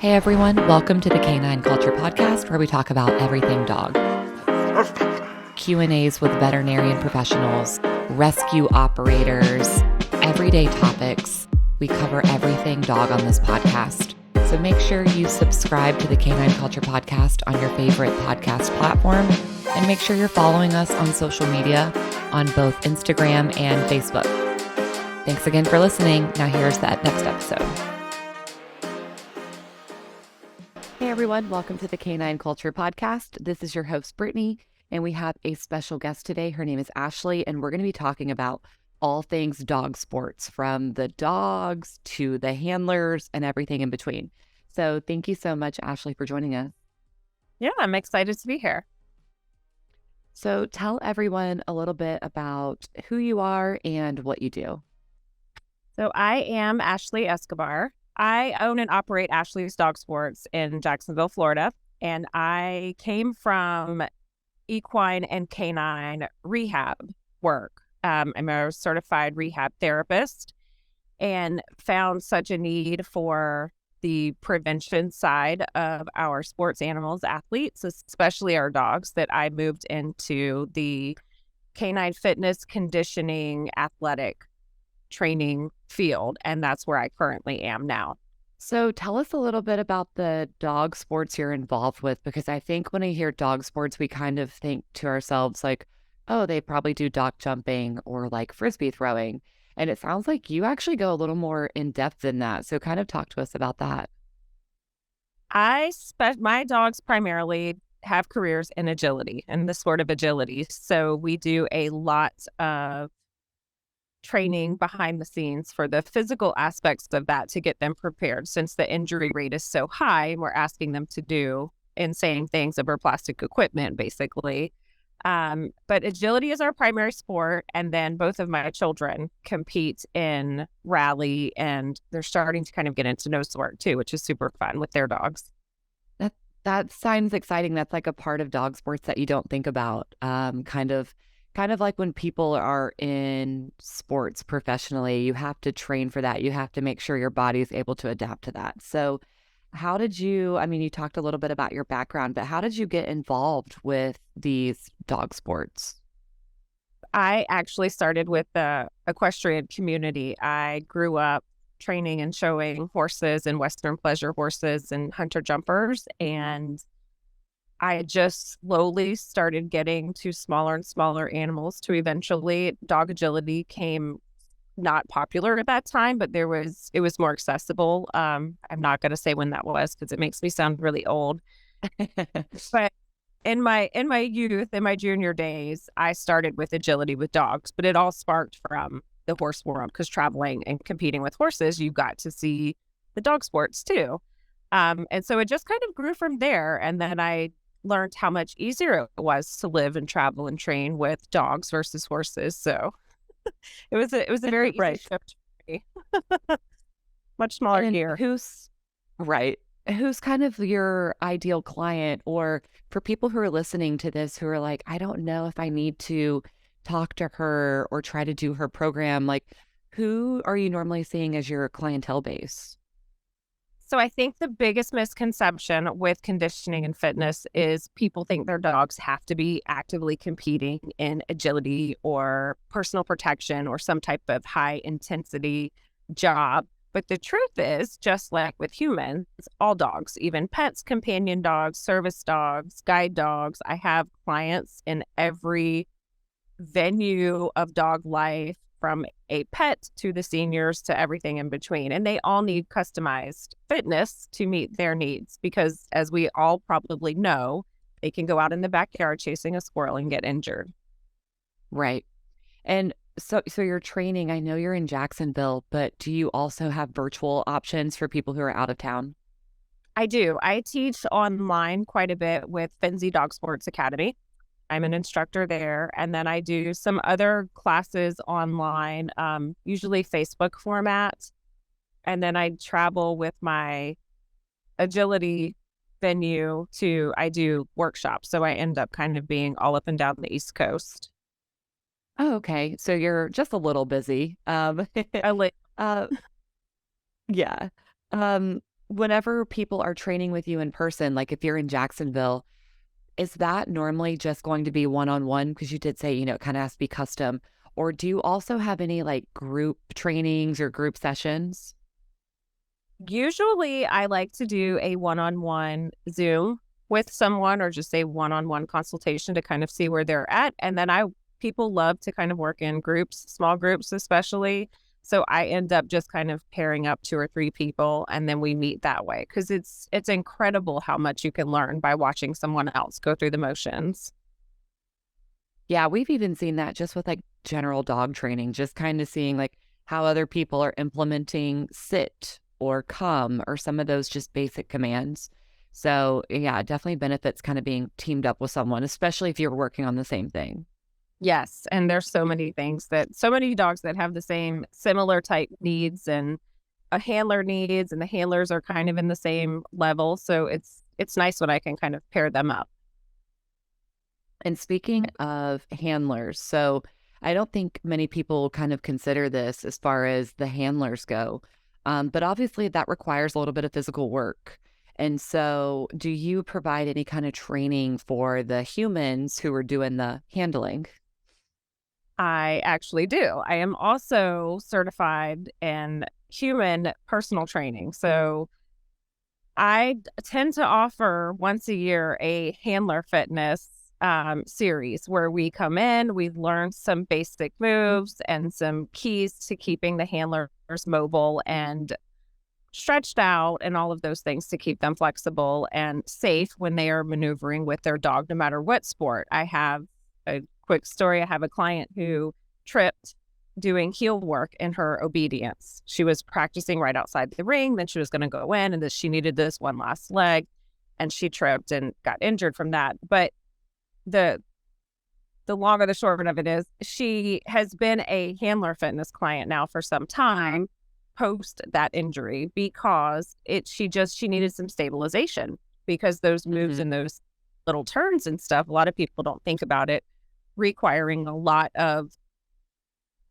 Hey everyone, welcome to the Canine Culture Podcast, where we talk about everything dog. Q&As with veterinarian professionals, rescue operators, everyday topics. We cover everything dog on this podcast. So make sure you subscribe to the Canine Culture Podcast on your favorite podcast platform, and make sure you're following us on social media on both Instagram and Facebook. Thanks again for listening. Now here's that next episode. Hey everyone, welcome to the Canine Culture Podcast. This is your host, Brittany, and we have a special guest today. Her name is Ashley, and we're going to be talking about all things dog sports, from the dogs to the handlers and everything in between. So thank you so much, Ashley, for joining us. Yeah, I'm excited to be here. So tell everyone a little bit about who you are and what you do. So I am Ashley Escobar. I own and operate Ashley's Dog Sports in Jacksonville, Florida, and I came from equine and canine rehab work. I'm a certified rehab therapist and found such a need for the prevention side of our sports animals, athletes, especially our dogs, that I moved into the canine fitness, conditioning, athletic training field, and that's where I currently am now. So tell us a little bit about the dog sports you're involved with, because I think when I hear dog sports, we kind of think to ourselves like, oh, they probably do dog jumping or like frisbee throwing. And it sounds like you actually go a little more in depth than that. So kind of talk to us about that. My dogs primarily have careers in agility and the sport of agility. So we do a lot of training behind the scenes for the physical aspects of that to get them prepared, since the injury rate is so high and we're asking them to do insane things over plastic equipment, basically. But agility is our primary sport. And then both of my children compete in rally, and they're starting to kind of get into nose work too, which is super fun with their dogs. That sounds exciting. That's like a part of dog sports that you don't think about. Kind of like when people are in sports professionally, you have to train for that. You have to make sure your body is able to adapt to that. So how did you, I mean, you talked a little bit about your background, but how did you get involved with these dog sports? I actually started with the equestrian community. I grew up training and showing horses and Western pleasure horses and hunter jumpers. And I just slowly started getting to smaller and smaller animals, to eventually dog agility came not popular at that time, but it was more accessible. I'm not going to say when that was because it makes me sound really old. But in my youth, in my junior days, I started with agility with dogs, but it all sparked from the horse world, because traveling and competing with horses, you got to see the dog sports too. And so it just kind of grew from there. And then I learned how much easier it was to live and travel and train with dogs versus horses. So it was a very easy Right. shift for me. Much smaller And gear. who's kind of your ideal client, or for people who are listening to this who are like, I don't know if I need to talk to her or try to do her program, like who are you normally seeing as your clientele base? So I think the biggest misconception with conditioning and fitness is people think their dogs have to be actively competing in agility or personal protection or some type of high intensity job. But the truth is, just like with humans, all dogs, even pets, companion dogs, service dogs, guide dogs, I have clients in every venue of dog life, from a pet to the seniors to everything in between. And they all need customized fitness to meet their needs, because as we all probably know, they can go out in the backyard chasing a squirrel and get injured. Right. And so you're training, I know you're in Jacksonville, but do you also have virtual options for people who are out of town? I do. I teach online quite a bit with Finzi Dog Sports Academy. I'm an instructor there. And then I do some other classes online, usually Facebook format. And then I travel with my agility venue I do workshops. So I end up kind of being all up and down the East Coast. Oh, okay. So you're just a little busy. I li- uh, yeah. Um, whenever people are training with you in person, like if you're in Jacksonville, is that normally just going to be one-on-one? Because you did say, it kind of has to be custom. Or do you also have any like group trainings or group sessions? Usually, I like to do a one-on-one Zoom with someone or just a one-on-one consultation to kind of see where they're at. And then people love to kind of work in groups, small groups especially. So I end up just kind of pairing up 2 or 3 people and then we meet that way because it's incredible how much you can learn by watching someone else go through the motions. Yeah, we've even seen that just with like general dog training, just kind of seeing like how other people are implementing sit or come or some of those just basic commands. So, yeah, it definitely benefits kind of being teamed up with someone, especially if you're working on the same thing. Yes, and there's so many dogs that have the same similar type needs and a handler needs, and the handlers are kind of in the same level. So it's nice when I can kind of pair them up. And speaking of handlers, so I don't think many people kind of consider this as far as the handlers go. But obviously, that requires a little bit of physical work. And so, do you provide any kind of training for the humans who are doing the handling? I actually do. I am also certified in human personal training. So tend to offer once a year a handler fitness series where we come in, we learn some basic moves and some keys to keeping the handlers mobile and stretched out and all of those things to keep them flexible and safe when they are maneuvering with their dog, no matter what sport. I have a quick story. I have a client who tripped doing heel work in her obedience. She was practicing right outside the ring, then she was going to go in, and then she needed this one last leg, and she tripped and got injured from that. But the long or the short of it is she has been a handler fitness client now for some time post that injury because she needed some stabilization because those moves Hmm. and those little turns and stuff, a lot of people don't think about it requiring a lot of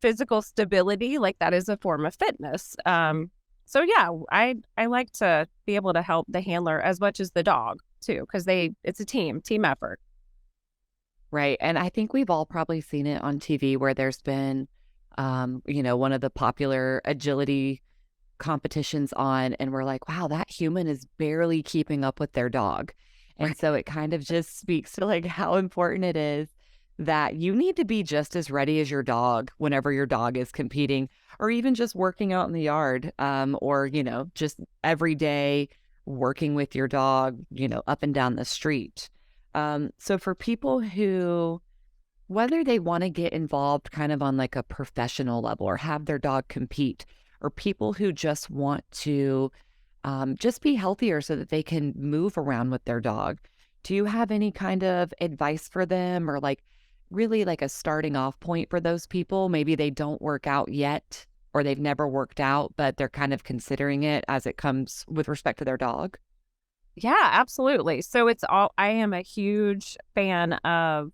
physical stability. Like that is a form of fitness. So yeah, I like to be able to help the handler as much as the dog too, because it's a team effort. Right. And I think we've all probably seen it on TV where there's been, one of the popular agility competitions on, and we're like, wow, that human is barely keeping up with their dog. And so it kind of just speaks to like how important it is that you need to be just as ready as your dog whenever your dog is competing or even just working out in the yard, or, just every day working with your dog, up and down the street. So for people who, whether they want to get involved kind of on like a professional level or have their dog compete, or people who just want to just be healthier so that they can move around with their dog. Do you have any kind of advice for them or like really like a starting off point for those people? Maybe they don't work out yet or they've never worked out, but they're kind of considering it as it comes with respect to their dog. Yeah, absolutely. So I am a huge fan of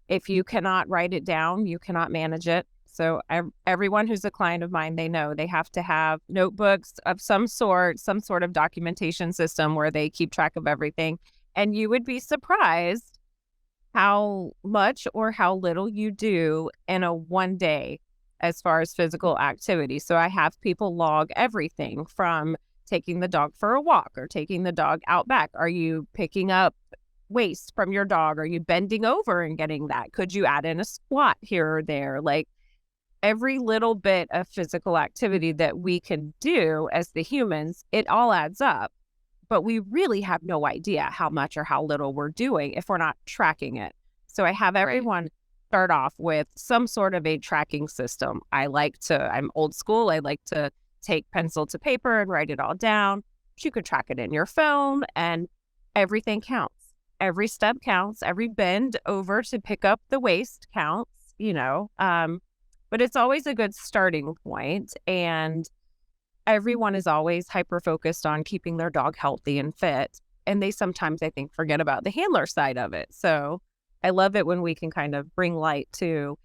if you cannot write it down, you cannot manage it. So everyone who's a client of mine, they know they have to have notebooks of some sort of documentation system where they keep track of everything. And you would be surprised how much or how little you do in a one day as far as physical activity. So I have people log everything from taking the dog for a walk or taking the dog out back. Are you picking up waste from your dog? Are you bending over and getting that? Could you add in a squat here or there? Like every little bit of physical activity that we can do as the humans, it all adds up. But we really have no idea how much or how little we're doing if we're not tracking it. So I have Right. everyone start off with some sort of a tracking system. I'm old school. I like to take pencil to paper and write it all down. You could track it in your phone and everything counts. Every step counts. Every bend over to pick up the waste counts, but it's always a good starting point. And everyone is always hyper focused on keeping their dog healthy and fit. And they sometimes, I think, forget about the handler side of it. So I love it when we can kind of bring light to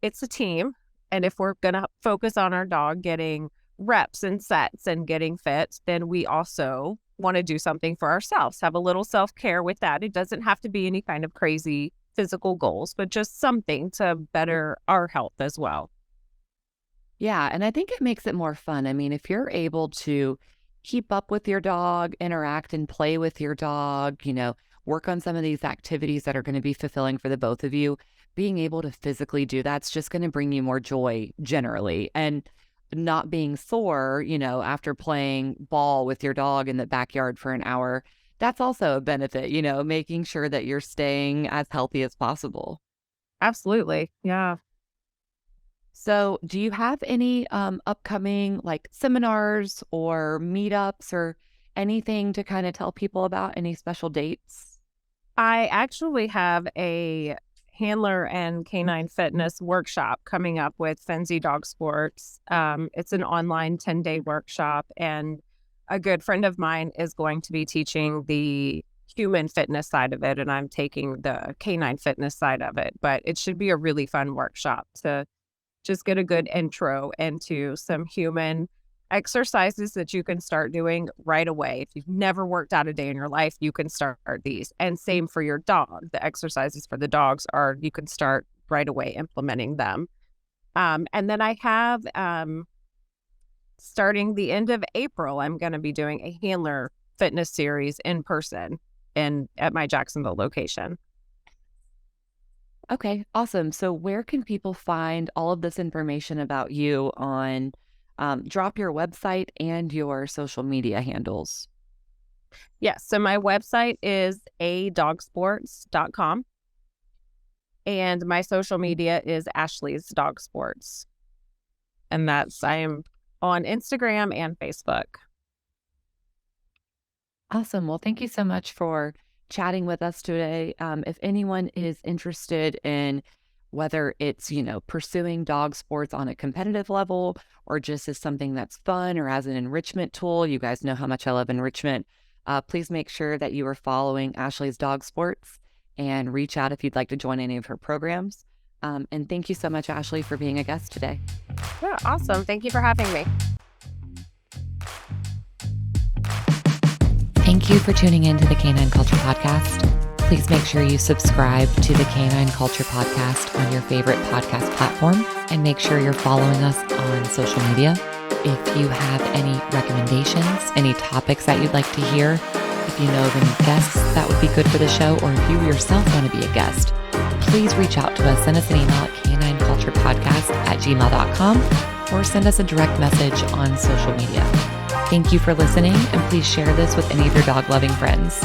it's a team. And if we're going to focus on our dog getting reps and sets and getting fit, then we also want to do something for ourselves, have a little self-care with that. It doesn't have to be any kind of crazy physical goals, but just something to better our health as well. Yeah, and I think it makes it more fun. I mean, if you're able to keep up with your dog, interact and play with your dog, work on some of these activities that are going to be fulfilling for the both of you, being able to physically do that's just going to bring you more joy generally. And not being sore, after playing ball with your dog in the backyard for an hour, that's also a benefit, making sure that you're staying as healthy as possible. Absolutely. Yeah. So, do you have any upcoming like seminars or meetups or anything to kind of tell people about? Any special dates? I actually have a handler and canine fitness workshop coming up with Fenzi Dog Sports. It's an online 10-day workshop, and a good friend of mine is going to be teaching the human fitness side of it, and I'm taking the canine fitness side of it. But it should be a really fun workshop to just get a good intro into some human exercises that you can start doing right away. If you've never worked out a day in your life, you can start these. And same for your dog. The exercises for the dogs are, you can start right away implementing them. And then I have, starting the end of April, I'm going to be doing a handler fitness series in person at my Jacksonville location. Okay, awesome. So, where can people find all of this information about you on drop your website and your social media handles? Yes. So my website is adogsports.com, and my social media is Ashley's Dog Sports. And I am on Instagram and Facebook. Awesome. Well, thank you so much for chatting with us today. If anyone is interested in whether it's, pursuing dog sports on a competitive level or just as something that's fun or as an enrichment tool, you guys know how much I love enrichment. Please make sure that you are following Ashley's Dog Sports and reach out if you'd like to join any of her programs. And thank you so much, Ashley, for being a guest today. Yeah, awesome. Thank you for having me. Thank you for tuning in to the Canine Culture Podcast. Please make sure you subscribe to the Canine Culture Podcast on your favorite podcast platform, and make sure you're following us on social media. If you have any recommendations, any topics that you'd like to hear, if you know of any guests that would be good for the show, or if you yourself want to be a guest, please reach out to us. Send us an email at canineculturepodcast@gmail.com or send us a direct message on social media. Thank you for listening, and please share this with any of your dog-loving friends.